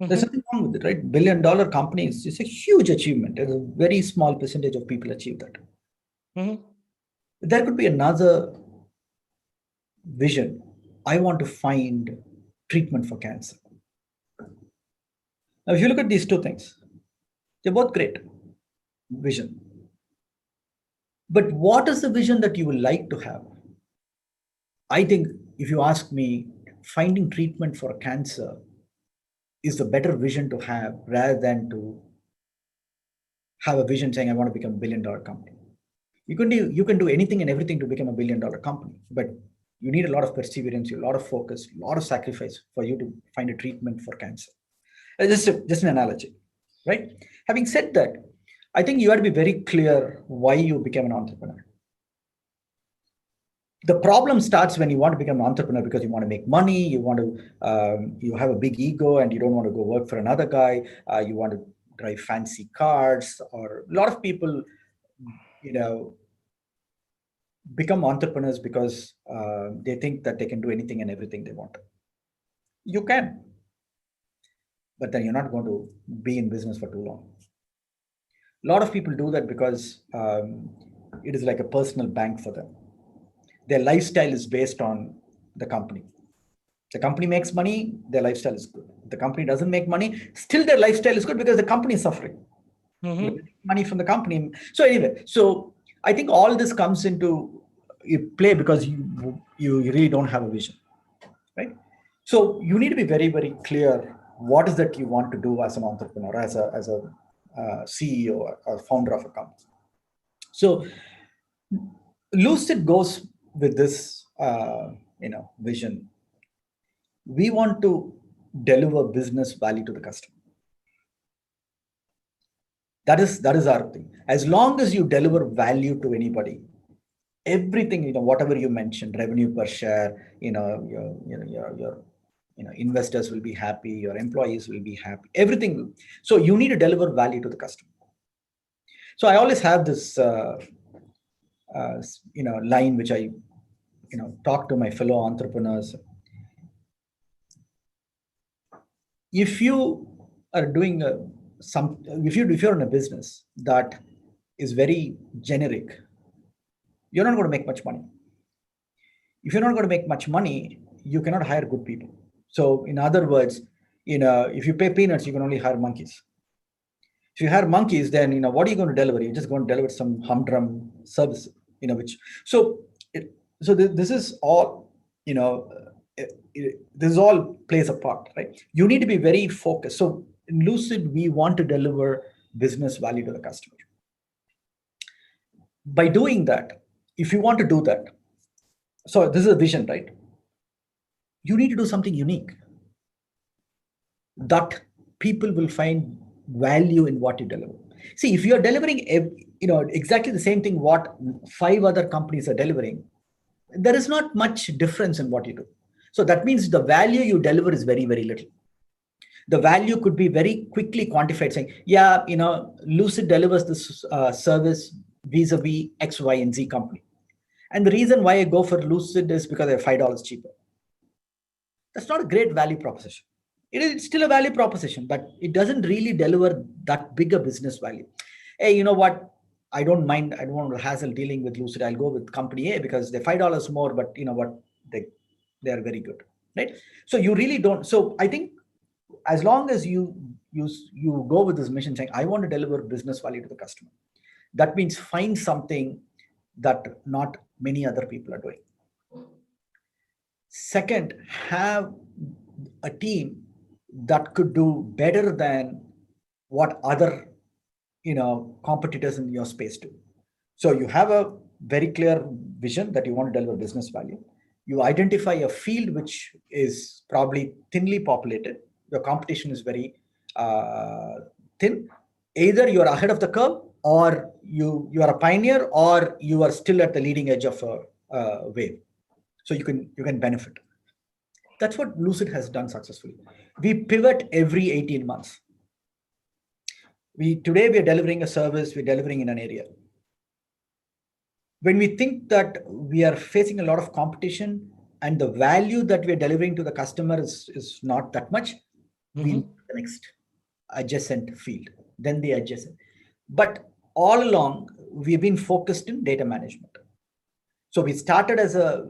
There's
Mm-hmm.
nothing wrong with it, right? $1 billion companies is a huge achievement. A very small percentage of people achieve that.
Mm-hmm.
There could be another vision. I want to find treatment for cancer. Now, if you look at these two things, they're both great vision. But what is the vision that you would like to have? I think if you ask me, finding treatment for cancer is the better vision to have rather than to have a vision saying I want to become a $1 billion company. You can do anything and everything to become a $1 billion company, but you need a lot of perseverance, a lot of focus, a lot of sacrifice for you to find a treatment for cancer. Just an analogy, right? Having said that, I think you have to be very clear why you became an entrepreneur. The problem starts when you want to become an entrepreneur because you want to make money, you want to you have a big ego and you don't want to go work for another guy, you want to drive fancy cars, or a lot of people, you know, become entrepreneurs because they think that they can do anything and everything they want. You can, but then you're not going to be in business for too long. A lot of people do that because it is like a personal bank for them. Their lifestyle is based on the company. The company makes money, their lifestyle is good. If the company doesn't make money, still their lifestyle is good because the company is suffering. You're
Mm-hmm.
getting money from the company. So anyway, so I think all this comes into play because you really don't have a vision, right? So you need to be very, very clear what is that you want to do as an entrepreneur, as a CEO or founder of a company. So Lucid goes with this, vision. We want to deliver business value to the customer. That is our thing. As long as you deliver value to anybody, everything, whatever you mentioned, revenue per share, your investors will be happy, your employees will be happy, everything will. So you need to deliver value to the customer. So I always have this line which I talk to my fellow entrepreneurs. If you are doing some if you're in a business that is very generic, you're not going to make much money. If you're not going to make much money, you cannot hire good people. So in other words, if you pay peanuts, you can only hire monkeys. If you hire monkeys, then what are you going to deliver? You're just going to deliver some humdrum service, which so this is all this all plays a part, right? You need to be very focused. So in Lucid, we want to deliver business value to the customer. By doing that, if you want to do that, so this is a vision, right? You need to do something unique that people will find value in what you deliver. See, if you are delivering exactly the same thing what 5 other companies are delivering, there is not much difference in what you do. So that means the value you deliver is very, very little. The value could be very quickly quantified, saying, yeah, Lucid delivers this service vis-a-vis X, Y, and Z company. And the reason why I go for Lucid is because they're $5 cheaper. That's not a great value proposition. It's still a value proposition, but it doesn't really deliver that bigger business value. Hey, you know what? I don't mind. I don't want to hassle dealing with Lucid. I'll go with company A because they're $5 more, but you know what? They are very good, right? So you really don't. So I think as long as you go with this mission saying, I want to deliver business value to the customer, that means find something that not many other people are doing. Second, have a team that could do better than what other competitors in your space do. So you have a very clear vision that you want to deliver business value. You identify a field which is probably thinly populated. Your competition is very thin. Either you are ahead of the curve, or you are a pioneer, or you are still at the leading edge of a wave. So you can benefit. That's what Lucid has done successfully. We pivot every 18 months. Today we are delivering a service, we're delivering in an area. When we think that we are facing a lot of competition and the value that we're delivering to the customer is not that much, We move
Hmm.
to the next adjacent field, then the adjacent. But all along, we've been focused in data management. So we started as a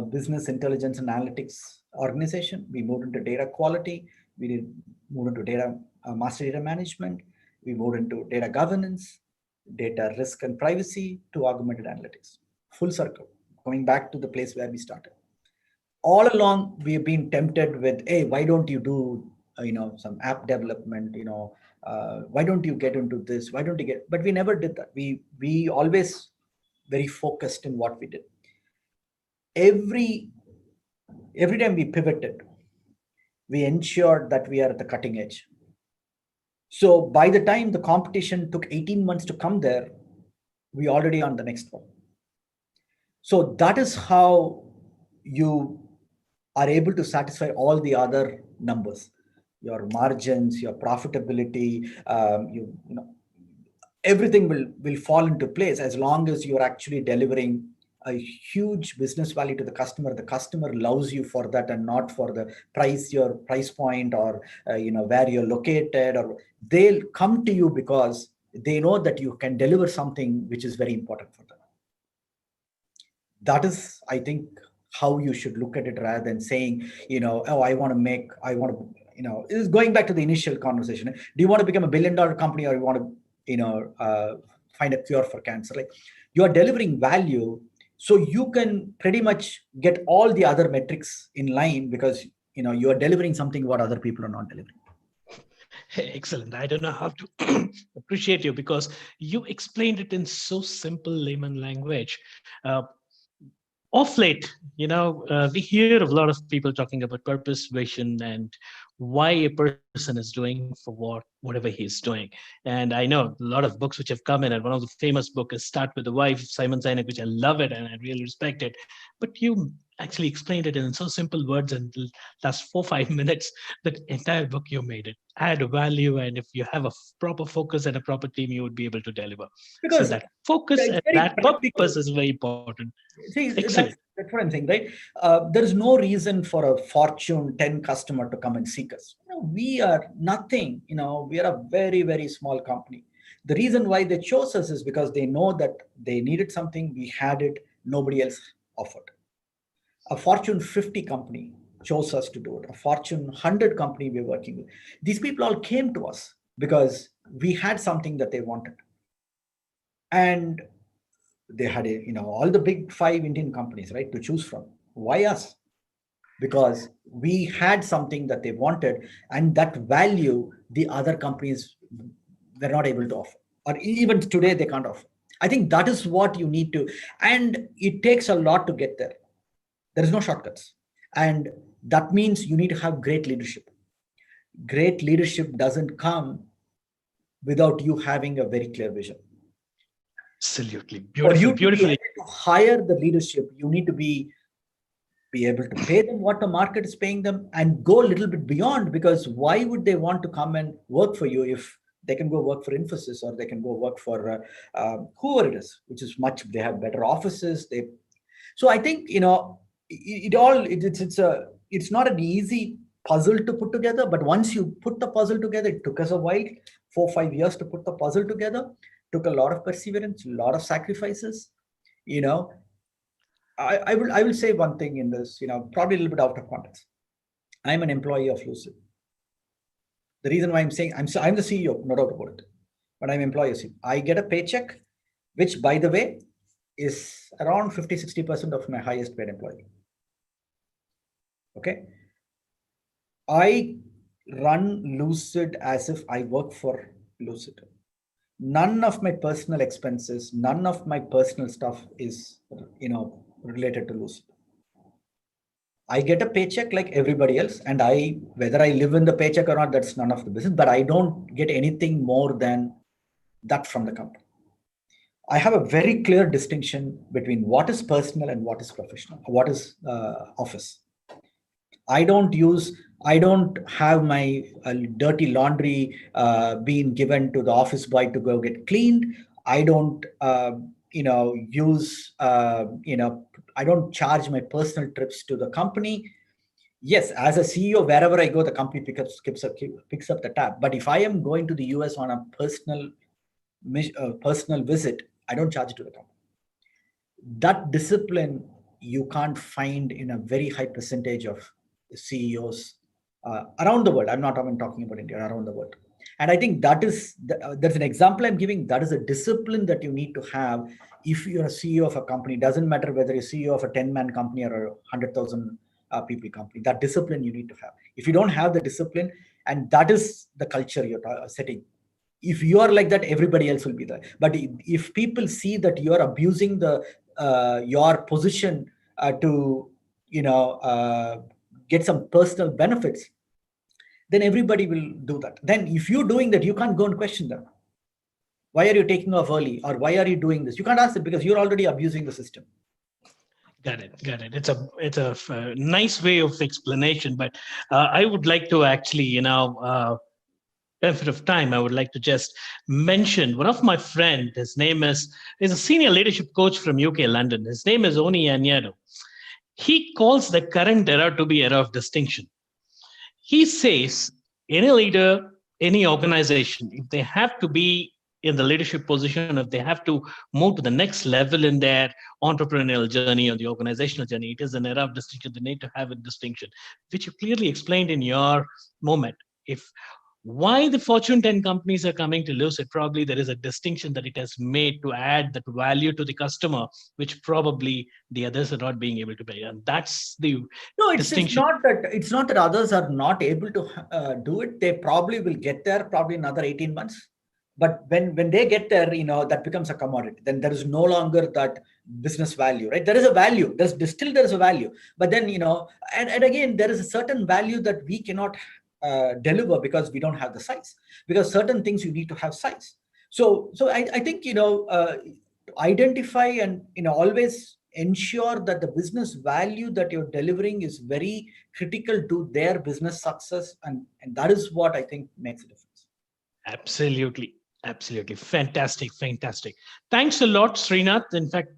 business intelligence and analytics organization. We moved into data quality. We did move into data master data management. We moved into data governance, data risk and privacy to augmented analytics. Full circle, going back to the place where we started. All along, we've been tempted with, hey, why don't you do some app development? Why don't you get into this? Why don't you get? But we never did that. We always very focused in what we did. Every time we pivoted, we ensured that we are at the cutting edge. So by the time the competition took 18 months to come there, we already on the next one. So that is how you are able to satisfy all the other numbers, your margins, your profitability, everything will fall into place as long as you're actually delivering a huge business value to the customer. The customer loves you for that and not for the price, your price point, or where you're located, or they'll come to you because they know that you can deliver something which is very important for them. That is, I think, how you should look at it, rather than saying, oh, it is going back to the initial conversation. Do you want to become a $1 billion company, or you want to find a cure for cancer? Like, you are delivering value, so you can pretty much get all the other metrics in line, because you are delivering something what other people are not delivering.
Excellent. I don't know how to appreciate you, because you explained it in so simple layman language. Off late, we hear of a lot of people talking about purpose, vision, and why a person is doing for whatever he's doing. And I know a lot of books which have come in, and one of the famous book is Start with the Why, Simon Sinek, which I love it and I really respect it. But you actually explained it in so simple words in the last 4 5 minutes. That entire book, you made it add value, and if you have a proper focus and a proper team, you would be able to deliver. So
Because
that focus
it's
and
very
that purpose
practical.
is very important.
See,
Excellent.
that's what I'm saying, right? There is no reason for a Fortune 10 customer to come and seek us. We are nothing. We are a very, very small company. The reason why they chose us is because they know that they needed something, we had it, nobody else offered. A Fortune 50 company chose us to do it. A Fortune 100 company we're working with. These people all came to us because we had something that they wanted. And they had all the big five Indian companies, right, to choose from. Why us? Because we had something that they wanted, and that value the other companies were not able to offer, or even today they can't offer. I think that is what you need to, and it takes a lot to get there. There is no shortcuts, and that means you need to have great leadership. Great leadership doesn't come without you having a very clear vision.
Absolutely.
For
Beautiful.
you to be
Beautifully.
able to hire the leadership, you need to be able to pay them what the market is paying them, and go a little bit beyond, because why would they want to come and work for you if they can go work for Infosys, or they can go work for whoever it is, which is much, they have better offices. So I think, it's not an easy puzzle to put together, but once you put the puzzle together, it took us a while, 4 5 years to put the puzzle together, took a lot of perseverance, a lot of sacrifices. you know I will say one thing in this, probably a little bit out of context. I'm an employee of Lucid. The reason why I'm saying, I'm the CEO, no doubt about it, but I'm employee. I get a paycheck, which, by the way, is around 50 60% of my highest paid employee. Okay, I run Lucid as if I work for Lucid. None of my personal expenses, none of my personal stuff is, related to Lucid. I get a paycheck like everybody else, and whether I live in the paycheck or not, that's none of the business. But I don't get anything more than that from the company. I have a very clear distinction between what is personal and what is professional, what is office. I don't use, I don't have my dirty laundry being given to the office boy to go get cleaned. I don't, use, I don't charge my personal trips to the company. Yes, as a CEO, wherever I go, the company picks up the tab. But if I am going to the US on a personal visit, I don't charge it to the company. That discipline you can't find in a very high percentage of CEOs around the world. I'm not even talking about India, around the world. And I think that's an example I'm giving. That is a discipline that you need to have if you're a CEO of a company. It doesn't matter whether you're CEO of a 10-man company or a 100,000 people company. That discipline you need to have. If you don't have the discipline, and that is the culture you're setting, if you are like that, everybody else will be there. But if people see that you are abusing the your position to get some personal benefits, then everybody will do that. Then if you're doing that, you can't go and question them. Why are you taking off early, or why are you doing this? You can't ask it, because you're already abusing the system.
Got it. Got it. It's a nice way of explanation, but I would like to actually, benefit of time, I would like to just mention one of my friend. His name is a senior leadership coach from UK, London. His name is Oni Anyado. He calls the current era to be era of distinction. He says any leader, any organization, if they have to be in the leadership position, if they have to move to the next level in their entrepreneurial journey or the organizational journey, it is an era of distinction. They need to have a distinction, which you clearly explained in your moment. If why the Fortune 10 companies are coming to Lucid, probably there is a distinction that it has made to add that value to the customer, which probably the others are not being able to pay. And that's the
No,
distinction.
it's not that others are not able to do it. They probably will get there, probably another 18 months. But when they get there, that becomes a commodity. Then there is no longer that business value, right? There is a value. There is a value. But then, and again, there is a certain value that we cannot deliver because we don't have the size. Because certain things you need to have size. So I think, identify and, always ensure that the business value that you're delivering is very critical to their business success. And that is what I think makes a difference.
Absolutely. Absolutely. Fantastic. Fantastic. Thanks a lot, Srinath. In fact,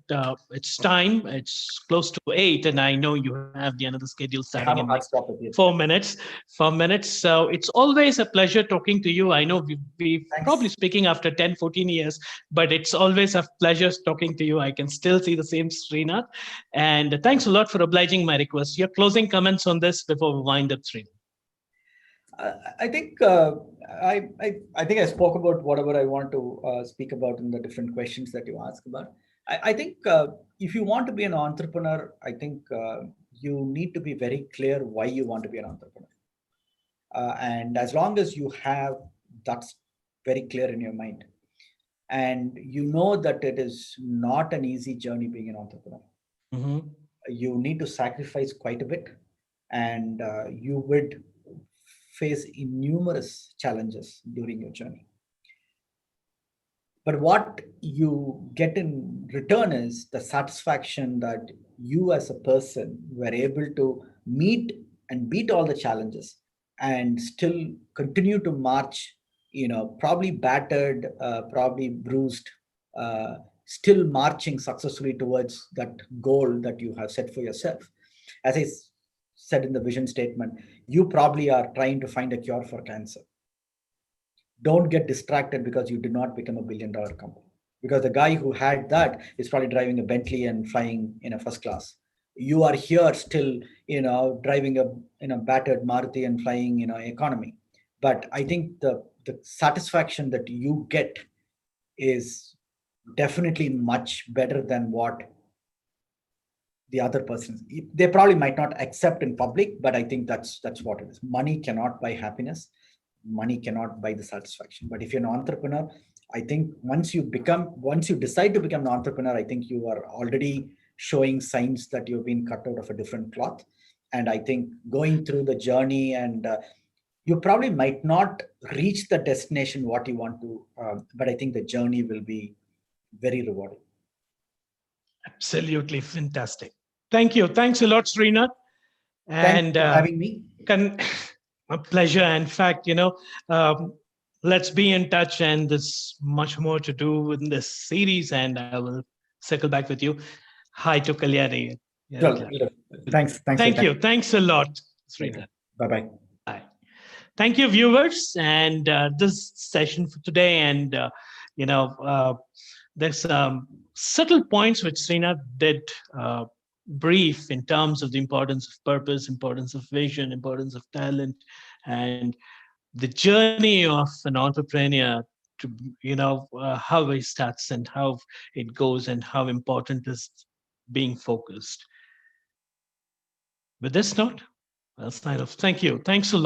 it's time. It's close to 8, and I know you have the another schedule
I
starting
have
in
a hard
next
stop at the end.
4 minutes. 4 minutes. So it's always a pleasure talking to you. I know we probably
Thanks.
speaking after 10, 14 years, but it's always a pleasure talking to you. I can still see the same Srinath. And thanks a lot for obliging my request. Your closing comments on this before we wind up, Srinath.
I think I think I spoke about whatever I want to speak about in the different questions that you asked about. I think if you want to be an entrepreneur, I think you need to be very clear why you want to be an entrepreneur. And as long as you have that's very clear in your mind, and you know that it is not an easy journey being an entrepreneur,
Mm-hmm.
you need to sacrifice quite a bit, and you would face numerous challenges during your journey. But what you get in return is the satisfaction that you as a person were able to meet and beat all the challenges and still continue to march, probably battered, probably bruised, still marching successfully towards that goal that you have set for yourself. As I said in the vision statement, you probably are trying to find a cure for cancer. Don't get distracted because you did not become $1 billion company. Because the guy who had that is probably driving a Bentley and flying in a first class. You are here still, driving a battered Maruti and flying, economy. But I think the satisfaction that you get is definitely much better than what the other person, they probably might not accept in public, but I think that's what it is. Money cannot buy happiness. Money cannot buy the satisfaction. But if you're an entrepreneur, I think once you decide to become an entrepreneur, I think you are already showing signs that you've been cut out of a different cloth. And I think going through the journey, and you probably might not reach the destination what you want to, but I think the journey will be very rewarding.
Absolutely fantastic. Thank you. Thanks a lot, Srinath.
Thanks
And
for having me.
a pleasure. In fact, let's be in touch, and there's much more to do in this series, and I will circle back with you. Hi to Kalyani. Yeah,
Sure. Thanks.
thank you. Thanks a lot. Srinath.
Bye bye.
Bye. Thank you, viewers, and this session for today. And you know, there's subtle points which Srinath did brief in terms of the importance of purpose, importance of vision, importance of talent, and the journey of an entrepreneur to how he starts and how it goes and how important is being focused. With this note, I'll sign off. Thank you. Thanks a lot.